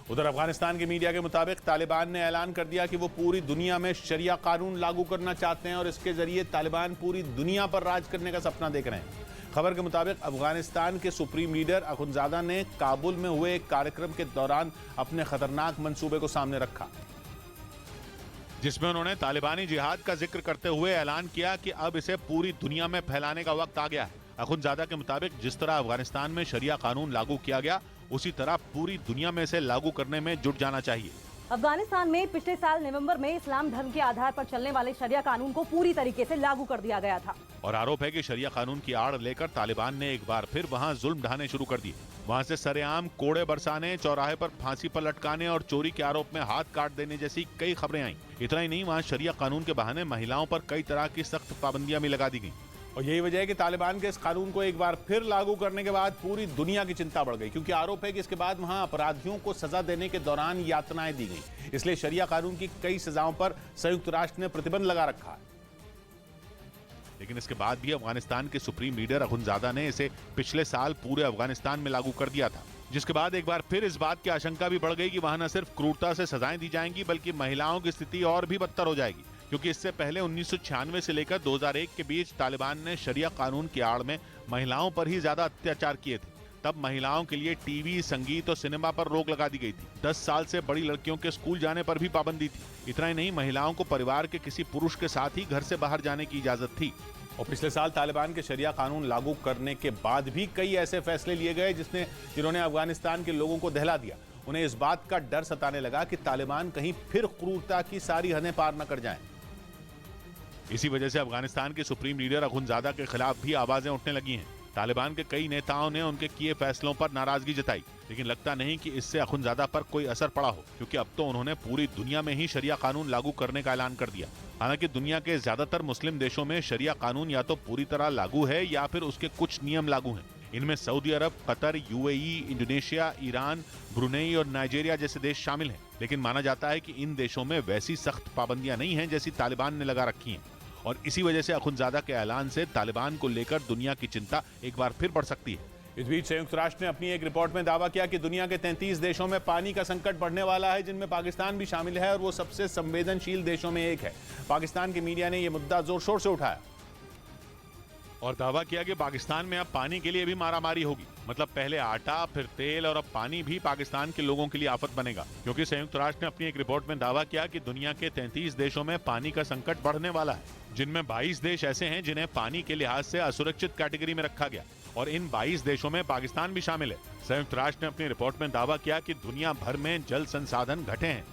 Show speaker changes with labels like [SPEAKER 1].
[SPEAKER 1] उधर अफगानिस्तान के मीडिया के मुताबिक तालिबान ने ऐलान कर दिया कि वो पूरी दुनिया में शरिया कानून लागू करना चाहते हैं और इसके जरिए तालिबान पूरी दुनिया पर राज करने का सपना देख रहे हैं। खबर के मुताबिक अफगानिस्तान के सुप्रीम लीडर अखुंजादा ने काबुल में हुए एक कार्यक्रम के दौरान अपने खतरनाक मंसूबे को सामने रखा, जिसमें उन्होंने तालिबानी जिहाद का जिक्र करते हुए ऐलान किया कि अब इसे पूरी दुनिया में फैलाने का वक्त आ गया है। अखुंजादा के मुताबिक जिस तरह अफगानिस्तान में शरिया कानून लागू किया गया, उसी तरह पूरी दुनिया में इसे लागू करने में जुट जाना चाहिए।
[SPEAKER 2] अफगानिस्तान में पिछले साल नवंबर में इस्लाम धर्म के आधार पर चलने वाले शरिया कानून को पूरी तरीके से लागू कर दिया गया था
[SPEAKER 1] और आरोप है कि शरिया कानून की आड़ लेकर तालिबान ने एक बार फिर वहां जुल्म ढाने शुरू कर दिए। वहां से सरेआम कोड़े बरसाने, चौराहे पर फांसी पर लटकाने और चोरी के आरोप में हाथ काट देने जैसी कई खबरें आईं। इतना ही नहीं, वहां शरिया कानून के बहाने महिलाओं पर कई तरह की सख्त पाबंदियां भी लगा दी गई। और यही वजह है कि तालिबान के इस कानून को एक बार फिर लागू करने के बाद पूरी दुनिया की चिंता बढ़ गई, क्योंकि आरोप है कि इसके बाद वहां अपराधियों को सजा देने के दौरान यातनाएं दी गई। इसलिए शरिया कानून की कई सजाओं पर संयुक्त राष्ट्र ने प्रतिबंध लगा रखा है। लेकिन इसके बाद भी अफगानिस्तान के सुप्रीम लीडर अखुंजादा ने इसे पिछले साल पूरे अफगानिस्तान में लागू कर दिया था, जिसके बाद एक बार फिर इस बात की आशंका भी बढ़ गई कि वहां न सिर्फ क्रूरता से सजाएं दी जाएंगी, बल्कि महिलाओं की स्थिति और भी बदतर हो जाएगी। क्योंकि इससे पहले 1996 से लेकर 2001 के बीच तालिबान ने शरिया कानून की आड़ में महिलाओं पर ही ज्यादा अत्याचार किए थे। तब महिलाओं के लिए टीवी, संगीत और सिनेमा पर रोक लगा दी गई थी। 10 साल से बड़ी लड़कियों के स्कूल जाने पर भी पाबंदी थी। इतना ही नहीं, महिलाओं को परिवार के किसी पुरुष के साथ ही घर से बाहर जाने की इजाजत थी। और पिछले साल तालिबान के शरिया कानून लागू करने के बाद भी कई ऐसे फैसले लिए गए जिन्होंने अफगानिस्तान के लोगों को दहला दिया। उन्हें इस बात का डर सताने लगा कि तालिबान कहीं फिर क्रूरता की सारी हदें पार न कर जाएं। इसी वजह से अफगानिस्तान के सुप्रीम लीडर अखुंजादा के खिलाफ भी आवाजें उठने लगी हैं। तालिबान के कई नेताओं ने उनके किए फैसलों पर नाराजगी जताई, लेकिन लगता नहीं कि इससे अखुंजादा पर कोई असर पड़ा हो, क्योंकि अब तो उन्होंने पूरी दुनिया में ही शरिया कानून लागू करने का ऐलान कर दिया। हालांकि दुनिया के ज्यादातर मुस्लिम देशों में शरिया कानून या तो पूरी तरह लागू है या फिर उसके कुछ नियम लागू हैं। इनमें Saudi Arab, Qatar, UAE, Indonesia, Iran, Brunei और नाइजीरिया जैसे देश शामिल हैं। लेकिन माना जाता है कि इन देशों में वैसी सख्त पाबंदियां नहीं हैं जैसी तालिबान ने लगा रखी हैं। और इसी वजह से अखुंजादा के ऐलान से तालिबान को लेकर दुनिया की चिंता एक बार फिर बढ़ सकती है। इस बीच संयुक्त राष्ट्र ने अपनी एक रिपोर्ट में दावा किया कि दुनिया के 33 देशों में पानी का संकट बढ़ने वाला है, जिनमें पाकिस्तान भी शामिल है और वो सबसे संवेदनशील देशों में एक है। पाकिस्तान की मीडिया ने यह मुद्दा जोर शोर से उठाया और दावा किया कि पाकिस्तान में अब पानी के लिए भी मारामारी होगी। मतलब पहले आटा, फिर तेल और अब पानी भी पाकिस्तान के लोगों के लिए आफत बनेगा। क्योंकि संयुक्त राष्ट्र ने अपनी एक रिपोर्ट में दावा किया कि दुनिया के 33 देशों में पानी का संकट बढ़ने वाला है, जिनमें 22 देश ऐसे हैं जिन्हें पानी के लिहाज से असुरक्षित कैटेगरी में रखा गया और इन 22 देशों में पाकिस्तान भी शामिल है। संयुक्त राष्ट्र ने अपनी रिपोर्ट में दावा किया कि दुनिया भर में जल संसाधन घटे हैं